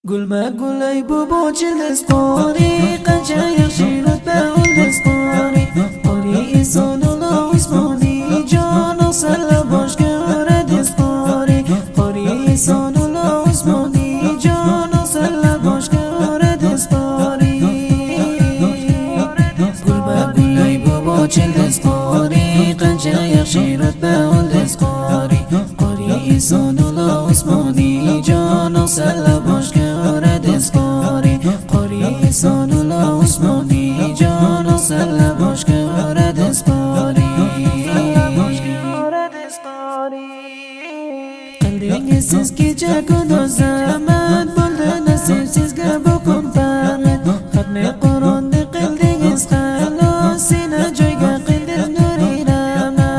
قل ما قولي بوبوج الاسطوري قنجا يغشير باول الاسطوري قولي إسان الله عثماني جانا سلا باش كورد اسطوري قولي إسان الله عثماني جانا سلا باش كورد اسطوري قل ما قولي بوبوج الاسطوري قنجا يغشير باول الاسطوري قولي إسان الله عثماني جانا سلا باش اسطوري قولي إسان الله عثماني جانا سلا باش كورد اسطوري قلبي siz kecha kunduz zaman bo'ldi nasib sizga bu kun farq xatmi Qur'onni qildingiz xalos seni joyga qildim nuri rahmat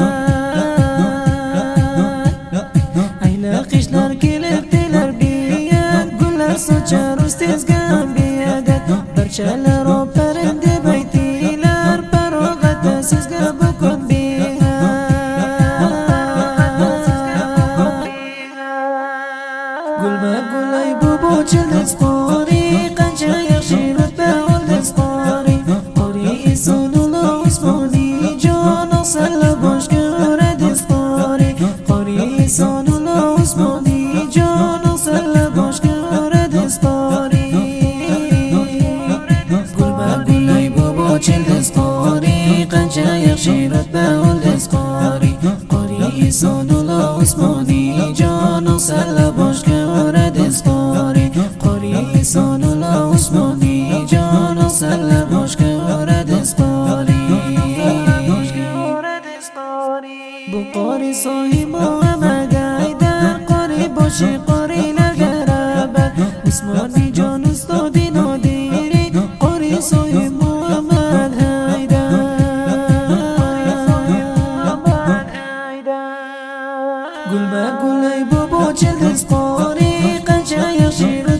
ayla qishlar kelib telarbiyat gullar sochar ustezga biyadat barchalar oparin deb aytinglar farog'atda sizga bu kun gulma gulay bubuj isqori qancha yaxshi rutba oldi isqori qori Isonulloh Usmoniy jono salla boshga uradi isqori qori Isonulloh Usmoniy jono salla boshga uradi isqori gulma gulay bubuj isqori qancha yaxshi rutba oldi isqori qori Isonulloh Usmoniy jono salla boshga اسطوري قولي إسان الله عثماني جانا سلا boshga uradi اسطوري bu qori sohibi Muhammad Haydar qori boshi qorilarga rahmat Usmoniy jon ustodi nodiri qori sohib Muhammad Haydar gulma gulay bubuj isqori qancha yaxshi